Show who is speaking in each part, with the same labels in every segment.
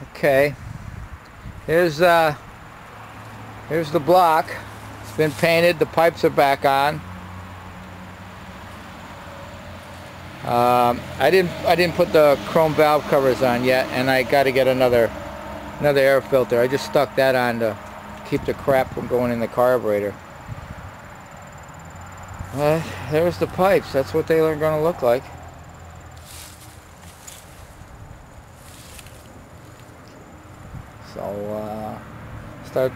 Speaker 1: Okay, here's the block. It's been painted. The pipes are back on. I didn't put the chrome valve covers on yet, and I got to get another air filter. I just stuck that on to keep the crap from going in the carburetor. There's the pipes. That's what they are going to look like. So start.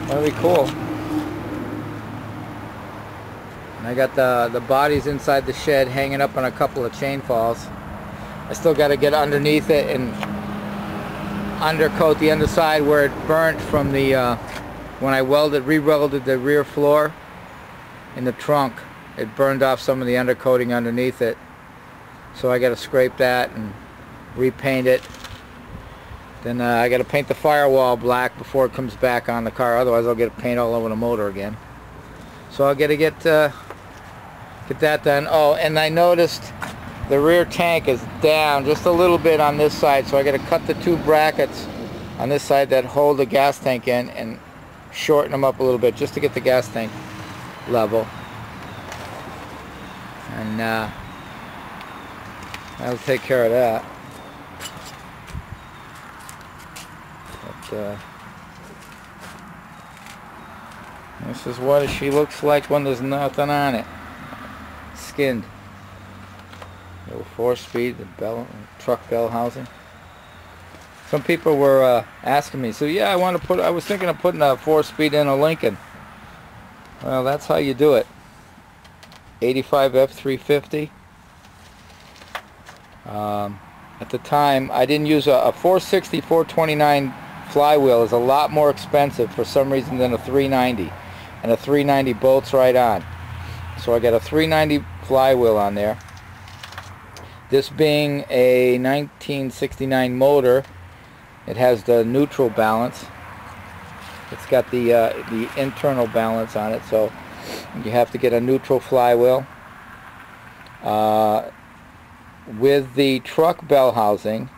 Speaker 1: That'll be cool. And I got the bodies inside the shed hanging up on a couple of chain falls. I still got to get underneath it and undercoat the underside where it burnt from the when I re-welded the rear floor in the trunk. It burned off some of the undercoating underneath it. So I got to scrape that and repaint it. Then I got to paint the firewall black before it comes back on the car. Otherwise I'll get paint all over the motor again. So I'll get to get that done. Oh, and I noticed the rear tank is down just a little bit on this side, so I got to cut the two brackets on this side that hold the gas tank in and shorten them up a little bit just to get the gas tank level. And that'll take care of that. But this is what she looks like when there's nothing on it. Skinned. Little 4-speed, the truck bell housing. Some people were asking me, so yeah, I was thinking of putting a 4-speed in a Lincoln. Well, that's how you do it. 85 F350. At the time, I didn't use a 460 429 flywheel. Is a lot more expensive for some reason than a 390, and a 390 bolts right on. So I got a 390 flywheel on there. This being a 1969 motor, it has the neutral balance. It's got the internal balance on it, so you have to get a neutral flywheel. With the truck bell housing,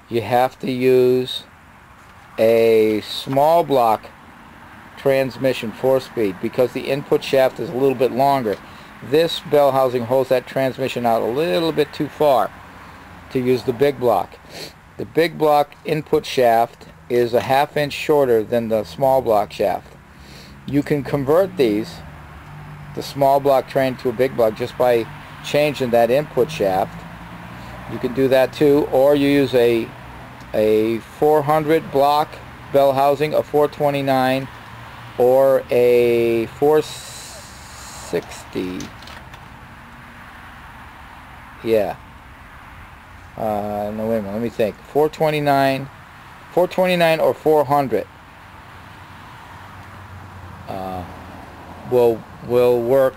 Speaker 1: you have to use a small block transmission 4-speed because the input shaft is a little bit longer. This bell housing holds that transmission out a little bit too far to use the big block. The big block input shaft is a ½ inch shorter than the small block shaft. You can convert the small block train to a big block just by changing that input shaft. You can do that too, or you use a 400 block bell housing, a 429, or a 460. Yeah. No, wait a minute. Let me think. 429 or 400 will work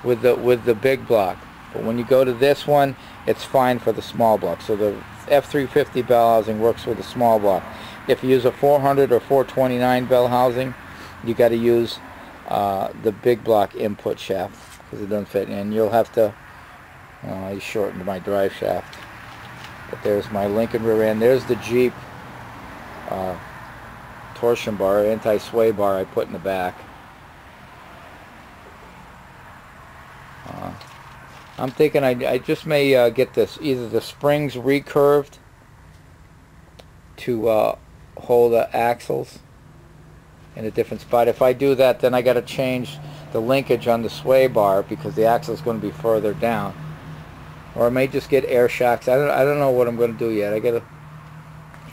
Speaker 1: with the big block. But when you go to this one, it's fine for the small block. So the F350 bell housing works with the small block. If you use a 400 or 429 bell housing, you got to use the big block input shaft because it doesn't fit. And you'll have to. I shortened my drive shaft. But there's my Lincoln rear end. There's the Jeep torsion bar, anti-sway bar I put in the back. I'm thinking I just may get this, either the springs recurved to hold the axles in a different spot. If I do that, then I got to change the linkage on the sway bar because the axle is going to be further down. Or I may just get air shocks. I don't know what I'm going to do yet. I got to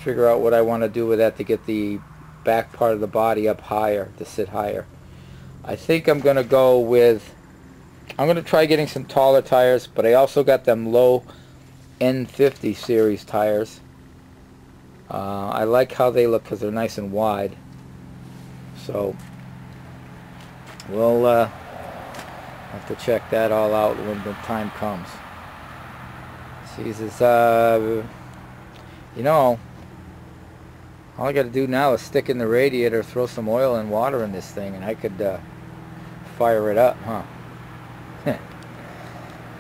Speaker 1: figure out what I want to do with that to get the back part of the body up higher, to sit higher. I think I'm going to go with, I'm going to try getting some taller tires, but I also got them low N50 series tires. I like how they look because they're nice and wide. So we'll have to check that all out when the time comes. Jesus, you know, all I got to do now is stick in the radiator, throw some oil and water in this thing, and I could fire it up, huh?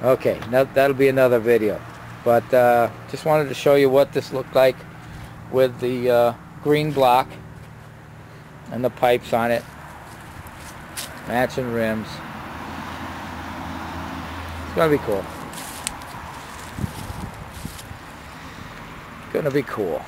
Speaker 1: Okay, now that'll be another video. But just wanted to show you what this looked like with the green block and the pipes on it, matching rims. It's gonna be cool. Gonna be cool.